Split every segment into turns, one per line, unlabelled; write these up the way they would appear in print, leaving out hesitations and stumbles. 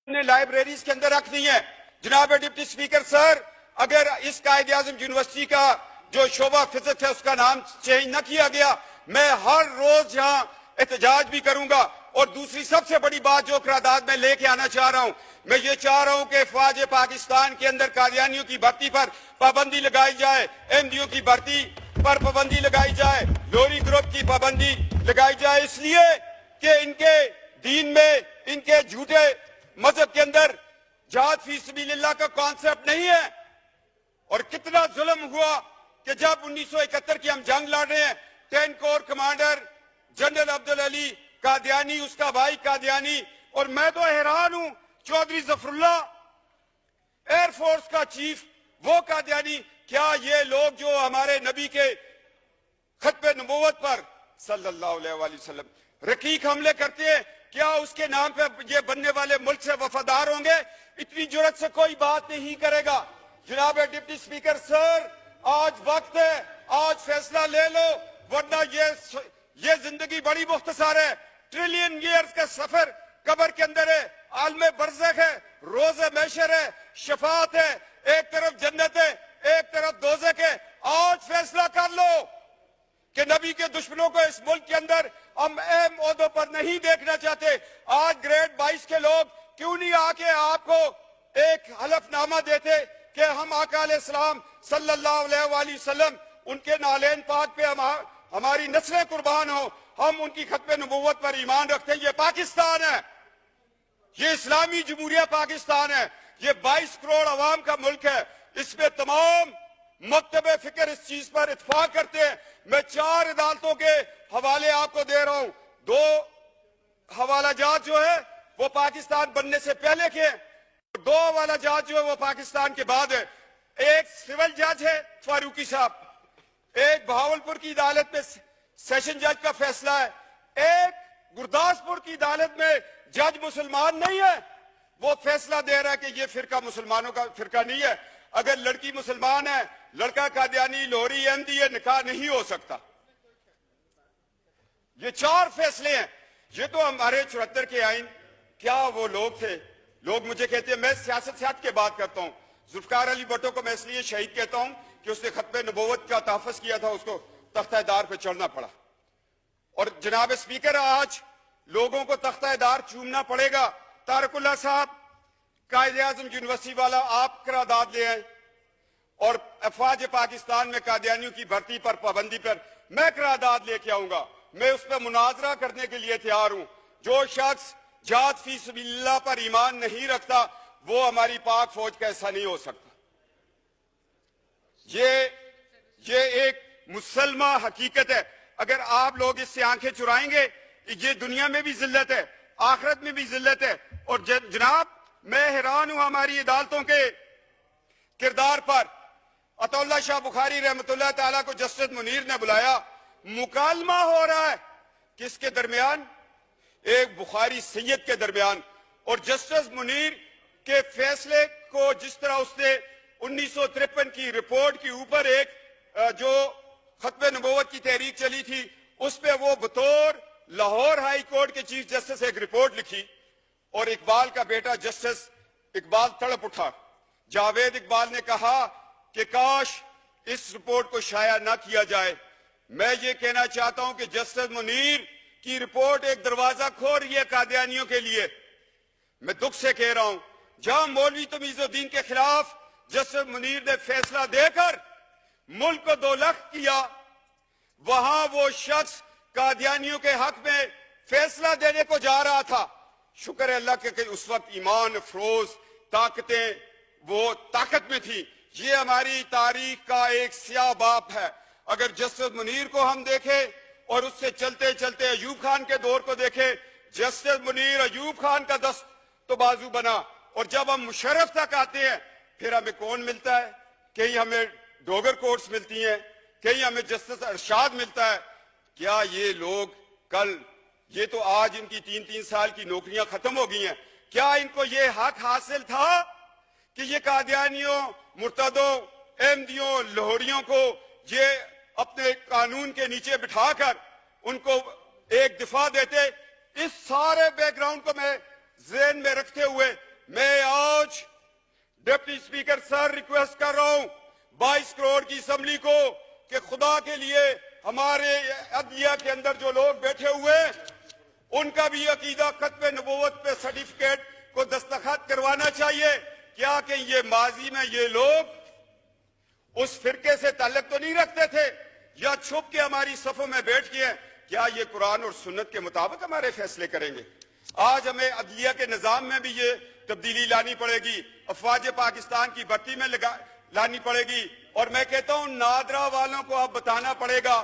نے لائبریریز کے اندر رکھنی ہے۔ جناب ڈپٹی سپیکر سر، اگر اس قائد اعظم یونیورسٹی کا جو شعبہ فزکس ہے اس کا نام چینج نہ کیا گیا، میں ہر روز یہاں احتجاج بھی کروں گا۔ اور دوسری سب سے بڑی بات جو قرارداد میں لے کے آنا چاہ رہا ہوں، میں یہ چاہ رہا ہوں کہ افواج پاکستان کے اندر قادیانیوں کی بھرتی پر پابندی لگائی جائے، احمدیوں کی بھرتی پر پابندی لگائی جائے، لوری گروپ کی پابندی لگائی جائے، اس لیے کہ ان کے دین میں، ان کے جھوٹے مذہب کے اندر جہاد فی سبیل اللہ کا کانسیپٹ نہیں ہے۔ اور کتنا ظلم ہوا کہ جب 1971 کی ہم جنگ لڑ رہے ہیں، 10 corps commander general Abdulali Qadiani, اس کا بھائی قادیانی، اور میں تو حیران ہوں، Chaudhry Zafarullah air force کا چیف، وہ قادیانی۔ کیا یہ لوگ جو ہمارے نبی کے ختم نبوت پر صلی اللہ علیہ وآلہ وسلم رقیق حملے کرتے ہیں، کیا اس کے نام پہ یہ بننے والے ملک سے وفادار ہوں گے؟ اتنی جرات سے کوئی بات نہیں کرے گا۔ جناب ڈپٹی سپیکر سر، آج وقت ہے، آج فیصلہ لے لو، ورنہ یہ زندگی بڑی مختصر ہے۔ ٹریلین ایئرز کا سفر قبر کے اندر ہے، عالم برزخ ہے، روز محشر ہے، شفاعت ہے، ایک طرف جنت ہے، ایک طرف دوزخ ہے۔ آج فیصلہ کر لو کہ نبی کے دشمنوں کو اس ملک کے اندر ہم اہم عہدوں پر نہیں دیکھنا چاہتے۔ آج گریڈ 22 کے لوگ کیوں نہیں آ کے آپ کو ایک حلف نامہ دیتے کہ ہم آقا علیہ السلام صلی اللہ علیہ وآلہ وسلم، ان کے نالین پاک پہ ہماری نسلیں قربان ہوں، ہم ان کی ختم نبوت پر ایمان رکھتے ہیں۔ یہ پاکستان ہے، یہ اسلامی جمہوریہ پاکستان ہے، یہ 22 کروڑ عوام کا ملک ہے۔ اس میں تمام مکتب فکر اس چیز پر اتفاق کرتے ہیں۔ میں 4 عدالتوں کے حوالے آپ کو دے رہا ہوں۔ 2 حوالہ جات جو ہے وہ پاکستان بننے سے پہلے کے ہیں، 2 حوالہ جات جو ہے وہ پاکستان کے بعد ہے۔ ایک سول جج ہے فاروقی صاحب، ایک بہاولپور کی عدالت میں سیشن جج کا فیصلہ ہے، ایک گرداسپور کی عدالت میں جج مسلمان نہیں ہے، وہ فیصلہ دے رہا ہے کہ یہ فرقہ مسلمانوں کا فرقہ نہیں ہے۔ اگر لڑکی مسلمان ہے، لڑکا قادیانی، لاہوری، احمدی، یہ نکاح نہیں ہو سکتا۔ یہ 4 فیصلے ہیں۔ یہ تو ہمارے 74 کے آئین، کیا وہ لوگ تھے؟ لوگ مجھے کہتے ہیں، میں سیاست سے ہٹ کے بات کرتا ہوں، ذوالفقار علی بھٹو کو میں اس لیے شہید کہتا ہوں کہ اس نے ختم نبوت کا تحفظ کیا تھا، اس کو تختہ دار پہ چڑھنا پڑا۔ اور جناب اسپیکر، آج لوگوں کو تختہ دار چومنا پڑے گا۔ طارق اللہ صاحب، قائد اعظم یونیورسٹی والا، آپ قرارداد لے آئیں، اور افواج پاکستان میں قادیانیوں کی بھرتی پر پابندی پر میں قرارداد لے کے آؤں گا۔ میں اس پہ مناظرہ کرنے کے لیے تیار ہوں۔ جو شخص جہاد فی سبیل اللہ پر ایمان نہیں رکھتا، وہ ہماری پاک فوج کا حصہ نہیں ہو سکتا۔ یہ ایک مسلمہ حقیقت ہے۔ اگر آپ لوگ اس سے آنکھیں چرائیں گے، یہ دنیا میں بھی ذلت ہے، آخرت میں بھی ذلت ہے۔ اور جناب، میں حیران ہوں ہماری عدالتوں کے کردار پر۔ عطا اللہ شاہ بخاری رحمۃ اللہ تعالیٰ کو جسٹس منیر نے بلایا، مکالمہ ہو رہا ہے کس کے درمیان؟ ایک بخاری سید کے درمیان۔ اور جسٹس منیر کے فیصلے کو جس طرح اس نے 1953 کی رپورٹ کے اوپر ایک جو ختم نبوت کی تحریک چلی تھی، اس پہ وہ بطور لاہور ہائی کورٹ کے چیف جسٹس ایک رپورٹ لکھی، اور اقبال کا بیٹا جسٹس اقبال تڑپ اٹھا۔ جاوید اقبال نے کہا کہ کاش اس رپورٹ کو شائع نہ کیا جائے۔ میں یہ کہنا چاہتا ہوں کہ جسٹس منیر کی رپورٹ ایک دروازہ کھول رہی ہے قادیانیوں کے لیے۔ میں دکھ سے کہہ رہا ہوں، جہاں مولوی تمیز الدین کے خلاف جسٹس منیر نے فیصلہ دے کر ملک کو 2 لخت کیا، وہاں وہ شخص قادیانیوں کے حق میں فیصلہ دینے کو جا رہا تھا۔ شکر ہے اللہ کہ اس وقت ایمان افروز طاقتیں وہ طاقت میں تھی۔ یہ ہماری تاریخ کا ایک سیاہ باب ہے۔ اگر جسٹس منیر کو ہم دیکھیں اور اس سے چلتے چلتے ایوب خان کے دور کو دیکھیں، جسٹس منیر ایوب خان کا دست تو بازو بنا، اور جب ہم مشرف تک آتے ہیں پھر ہمیں کون ملتا ہے؟ کہیں ہمیں ڈوگر کورٹس ملتی ہیں، کہیں ہمیں جسٹس ارشاد ملتا ہے۔ کیا یہ لوگ کل، یہ تو آج ان کی 3 سال کی نوکریاں ختم ہو گئی ہیں، کیا ان کو یہ حق حاصل تھا کہ یہ قادیانیوں، مرتدوں، احمدیوں، لاہوریوں کو یہ اپنے قانون کے نیچے بٹھا کر ان کو ایک دفاع دیتے؟ اس سارے بیک گراؤنڈ کو میں ذہن میں رکھتے ہوئے डिप्टी स्पीकर सर, रिक्वेस्ट कर रहा हूं 22 करोड़ की असम्बली को कि खुदा के लिए हमारे अदलिया के अंदर जो लोग बैठे हुए उनका भी अकीदा खत्म नबूवत पे सर्टिफिकेट को दस्तखत करवाना चाहिए। क्या कि ये माजी में ये लोग उस फिरके से ताल्लुक तो नहीं रखते थे या छुप के हमारी सफों में बैठ गए? क्या ये कुरान और सुन्नत के मुताबिक हमारे फैसले करेंगे? आज हमें अदलिया के निजाम में भी ये तब्दीली लानी पड़ेगी, अफवाज पाकिस्तान की भर्ती में लानी पड़ेगी। और मैं कहता हूं नादरा वालों को अब बताना पड़ेगा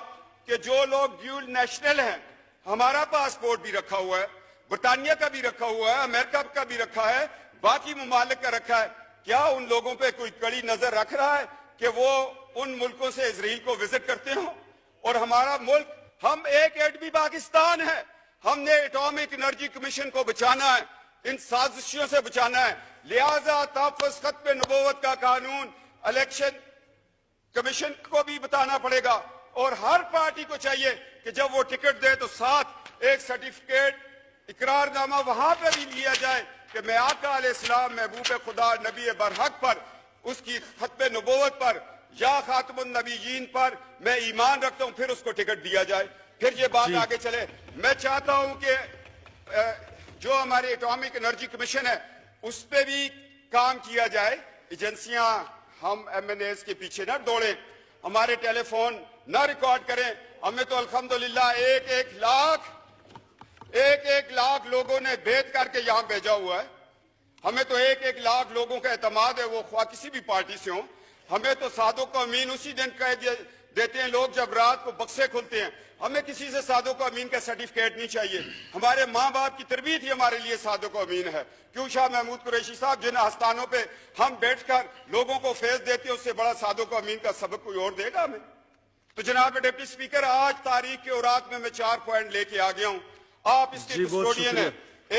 कि जो लोग ड्यूल नेशनल हैं, हमारा पासपोर्ट भी रखा हुआ है, ब्रिटानिया का भी रखा हुआ है, अमेरिका का भी रखा है, बाकी मुमालिक का रखा है, क्या उन लोगों पे कोई कड़ी नजर रख रहा है कि वो उन मुल्कों से इजराइल को विजिट करते हो? और हमारा मुल्क, हम एक एटमी पाकिस्तान है, हमने एटॉमिक एनर्जी कमीशन को बचाना है, इन साजिशों से बचाना है। लिहाजा तहफ़्फ़ुज़ खत्म नबूवत का कानून इलेक्शन कमीशन को भी बताना पड़ेगा और हर पार्टी को चाहिए कि जब वो टिकट दे तो साथ एक सर्टिफिकेट, इकरारनामा वहां पर भी लिया जाए कि मैं आका अलैहिस्सलाम महबूब खुदा नबी बरहक पर, उसकी खत्म नबूवत पर या खातमुन नबीयीन पर मैं ईमान रखता हूं, फिर उसको टिकट दिया जाए, फिर ये बात आगे चले। मैं चाहता हूं कि जो हमारे एटॉमिक एनर्जी कमीशन है उस पर भी काम किया जाए। एजेंसियां, हम MNAs के पीछे ना दौड़े, हमारे टेलीफोन ना रिकॉर्ड करें। हमें तो अल्हम्दुलिल्लाह एक लाख लोगों ने भेद करके यहां भेजा हुआ है। हमें तो एक लाख लोगों का एतमाद है, वो ख्वाह किसी भी पार्टी से हो। हमें तो सादों को अमीन उसी दिन कह देते हैं लोग जब रात को बक्से खुलते हैं। हमें किसी से सादों को अमीन का सर्टिफिकेट नहीं चाहिए। हमारे माँ बाप की तरबियत ही हमारे लिए सादों को अमीन है। क्यों शाह महमूद कुरैशी साहब, जिन आस्थानों पे हम बैठकर लोगों को फैज देते हैं, उससे बड़ा सादों को अमीन का सबक कोई और देगा हमें? तो जनाब डिप्टी स्पीकर, आज तारीख के औरात में मैं 4 पॉइंट लेके आ गया हूं। आप इसके कस्टोडियन है।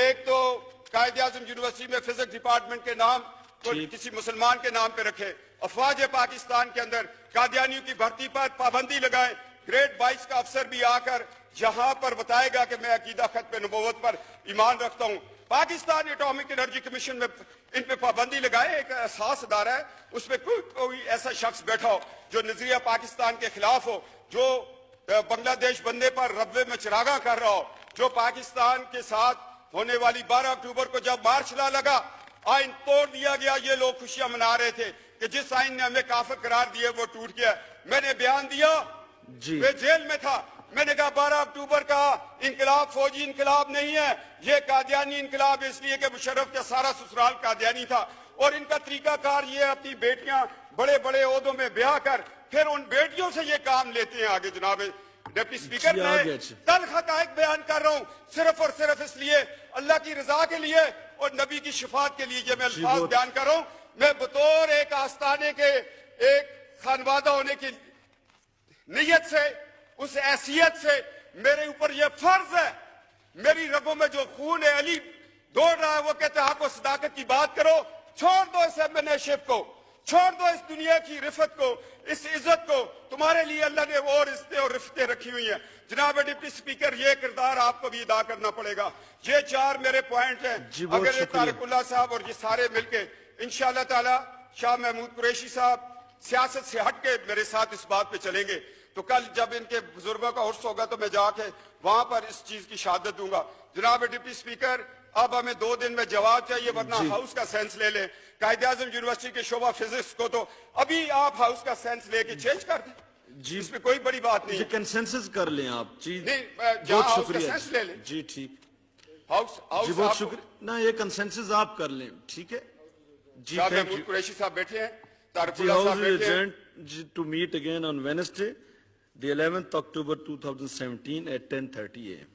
एक तो कायद-ए-आज़म यूनिवर्सिटी में फिजिक्स डिपार्टमेंट के नाम को किसी मुसलमान के नाम पे रखे। अफवाज पाकिस्तान के अंदर कादियानियों की भर्ती पर पाबंदी लगाए। ग्रेड 22 का अफसर भी आकर जहां पर बताएगा कि मैं अकीदा खत्म नबूवत पर ईमान रखता हूं। पाकिस्तान एटॉमिक एनर्जी कमीशन में इन पे पाबंदी लगाए। एक एहसास अदारा है, उसमें कोई ऐसा शख्स बैठा हो जो नजरिया पाकिस्तान के खिलाफ हो, जो बांग्लादेश बनने पर रब्बे में चिरागा कर रहा हो, जो पाकिस्तान के साथ होने वाली 12 अक्टूबर को जब मार्च ला लगा, आइन तोड़ दिया गया, ये लोग खुशियां मना रहे थे कि जिस आइन ने हमें काफिर करार दिए वो टूट गया। मैंने बयान दिया, मैं जेल में था, मैंने कहा 12 अक्टूबर का इंकलाब फौजी इंकलाब नहीं है, ये कादियानी इंकलाब, इसलिए कि मुशर्रफ का सारा ससुराल कादियानी था। और इनका तरीकाकार ये अपनी बेटियां बड़े बड़े ओहदों में ब्याह कर फिर उन बेटियों से ये काम लेते हैं आगे। जनाब डिप्टी स्पीकर, मैं तल्ख हक़ाइक़ बयान कर रहा हूं, सिर्फ और सिर्फ इसलिए अल्लाह की रजा के लिए और नबी की शिफात के लिए ये मैं अल्फाज बयान कर रहा हूं। मैं बतौर एक आस्थाने के एक खानवादा होने की नीयत से, उस हैसियत से मेरे ऊपर यह फर्ज है, मेरी रगों में जो खून है अली दौड़ रहा है, वो कहते हैं आपको सदाकत की बात करो, छोड़ दो इस MNA-शिप को, छोड़ दो इस दुनिया की रिफत को, इस इज्जत को। तुम्हारे लिए अल्लाह ने और इज्जतें और रिफतें रखी हुई हैं। जनाब डिप्टी स्पीकर, ये किरदार आपको भी अदा करना पड़ेगा। ये 4 मेरे पॉइंट हैं। अगर ये तारिकुल्लाह साहब और ये सारे मिलके इंशाअल्लाह ताला, शाह महमूद कुरैशी साहब सियासत से हट के मेरे साथ इस बात पे चलेंगे, तो कल जब इनके बुजुर्गों का उर्स होगा तो मैं जाके वहां पर इस चीज की शहादत दूंगा। जनाब डिप्टी स्पीकर, अब हमें 2 दिन में जवाब चाहिए, वरना हाउस का सेंस ले लें। कायद-ए-आज़म यूनिवर्सिटी के शोबा फिजिक्स को तो अभी आप हाउस का सेंस लेके चेंज कर दें जी, इसमें कोई बड़ी बात नहीं है। कंसेंसस कर लें आप जी, नहीं बहुत शुक्रिया ले लें जी। ठीक, हाउस जी, बहुत शुक्रिया ना, ये कंसेंसस आप कर लें, ठीक है जी। महमूद कुरैशी साहब बैठे हैं, तारिकुल्लाह साहब बैठे हैं।
To meet again on Wednesday, the 11th October 2017 at 10:30 a.m.